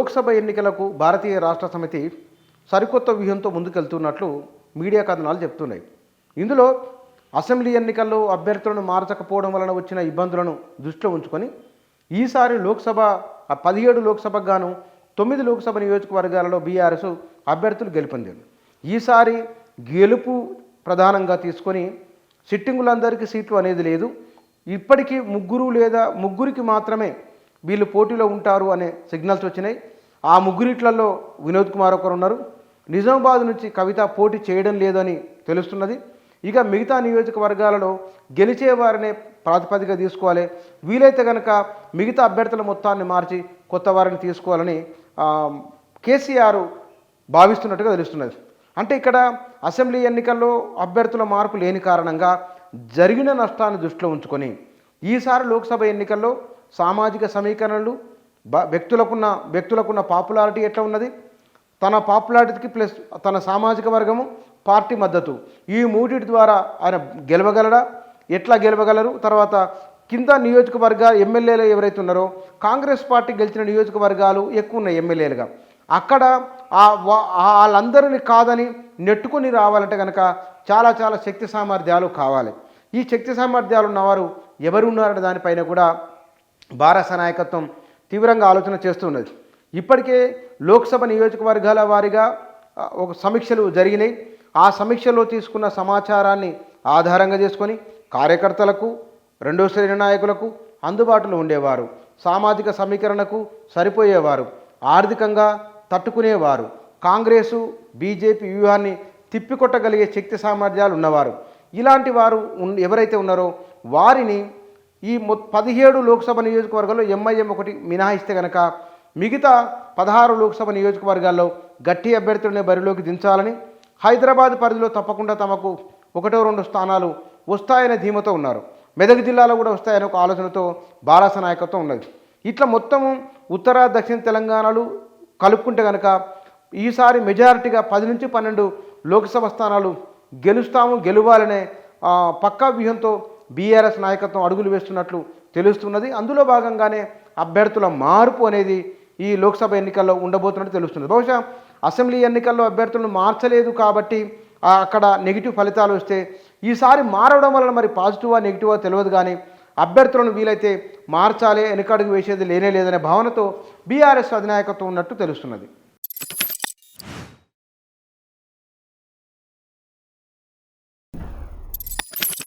లోక్సభ ఎన్నికలకు భారతీయ రాష్ట్ర సమితి సరికొత్త వ్యూహంతో ముందుకెళ్తున్నట్లు మీడియా కథనాలు చెప్తున్నాయి. ఇందులో అసెంబ్లీ ఎన్నికల్లో అభ్యర్థులను మార్చకపోవడం వలన వచ్చిన ఇబ్బందులను దృష్టిలో ఉంచుకొని ఈసారి లోక్సభ 17 లోక్సభకు గాను 9 లోక్సభ నియోజకవర్గాలలో బీఆర్ఎస్ అభ్యర్థులు గెలుపొందారు. ఈసారి గెలుపు ప్రధానంగా తీసుకొని సిట్టింగులందరికీ సీట్లు అనేది లేదు. ఇప్పటికీ ముగ్గురికి మాత్రమే వీళ్ళు పోటీలో ఉంటారు అనే సిగ్నల్స్ వచ్చినాయి. ఆ ముగ్గురిట్లలో వినోద్ కుమార్ ఒకరు ఉన్నారు. నిజామాబాద్ నుంచి కవిత పోటీ చేయడం లేదని తెలుస్తున్నది. ఇక మిగతా నియోజకవర్గాలలో గెలిచే వారినే ప్రాతిపదిక తీసుకోవాలి. వీలైతే కనుక మిగతా అభ్యర్థుల మొత్తాన్ని మార్చి కొత్త వారిని తీసుకోవాలని కేసీఆర్ భావిస్తున్నట్టుగా తెలుస్తున్నది. అంటే ఇక్కడ అసెంబ్లీ ఎన్నికల్లో అభ్యర్థుల మార్పు లేని కారణంగా జరిగిన నష్టాన్ని దృష్టిలో ఉంచుకొని ఈసారి లోక్సభ ఎన్నికల్లో సామాజిక సమీకరణలు, వ్యక్తులకున్న పాపులారిటీ ఎట్లా ఉన్నది, తన పాపులారిటీకి ప్లస్ తన సామాజిక వర్గము, పార్టీ మద్దతు, ఈ మూడింటి ద్వారా ఆయన గెలవగలడా, ఎట్లా గెలవగలరు, తర్వాత కింద నియోజకవర్గ ఎమ్మెల్యేలు ఎవరైతే ఉన్నారో కాంగ్రెస్ పార్టీ గెలిచిన నియోజకవర్గాలు ఎక్కువ ఉన్నాయి ఎమ్మెల్యేలుగా, అక్కడ వాళ్ళందరినీ కాదని నెట్టుకొని రావాలంటే కనుక చాలా శక్తి సామర్థ్యాలు కావాలి. ఈ శక్తి సామర్థ్యాలు ఉన్నవారు ఎవరు ఉన్నారనే దానిపైన కూడా భారత నాయకత్వం తీవ్రంగా ఆలోచన చేస్తున్నది. ఇప్పటికే లోక్సభ నియోజకవర్గాల వారీగా ఒక సమీక్షలు జరిగినాయి. ఆ సమీక్షలో తీసుకున్న సమాచారాన్ని ఆధారంగా చేసుకొని కార్యకర్తలకు, రెండో శ్రేణి నాయకులకు అందుబాటులో ఉండేవారు, సామాజిక సమీకరణకు సరిపోయేవారు, ఆర్థికంగా తట్టుకునేవారు, కాంగ్రెసు బీజేపీ వ్యూహాన్ని తిప్పికొట్టగలిగే శక్తి సామర్థ్యాలు ఉన్నవారు, ఇలాంటి వారు ఎవరైతే ఉన్నారో వారిని ఈ 17 లోక్సభ నియోజకవర్గాల్లో ఎంఐఎం ఒకటి మినహాయిస్తే కనుక మిగతా 16 లోక్సభ నియోజకవర్గాల్లో గట్టి అభ్యర్థులనే బరిలోకి దించాలని, హైదరాబాద్ పరిధిలో తప్పకుండా తమకు 1-2 స్థానాలు వస్తాయనే ధీమతో ఉన్నారు. మెదక్ జిల్లాలో కూడా వస్తాయనే ఒక ఆలోచనతో భారత నాయకత్వం ఉన్నది. ఇట్లా మొత్తము ఉత్తర దక్షిణ తెలంగాణలు కలుపుకుంటే కనుక ఈసారి మెజారిటీగా 10-12 లోక్సభ స్థానాలు గెలవాలనే పక్కా వ్యూహంతో బీఆర్ఎస్ నాయకత్వం అడుగులు వేస్తున్నట్లు తెలుస్తున్నది. అందులో భాగంగానే అభ్యర్థుల మార్పు అనేది ఈ లోక్సభ ఎన్నికల్లో ఉండబోతున్నట్టు తెలుస్తుంది. బహుశా అసెంబ్లీ ఎన్నికల్లో అభ్యర్థులను మార్చలేదు కాబట్టి అక్కడ నెగిటివ్ ఫలితాలు వస్తే ఈసారి మారడం వలన మరి పాజిటివా నెగిటివా తెలియదు, కానీ అభ్యర్థులను వీలైతే మార్చాలి, వెనకడుగు వేసేది లేనే లేదనే భావనతో బీఆర్ఎస్ అధినాయకత్వం ఉన్నట్టు తెలుస్తున్నది.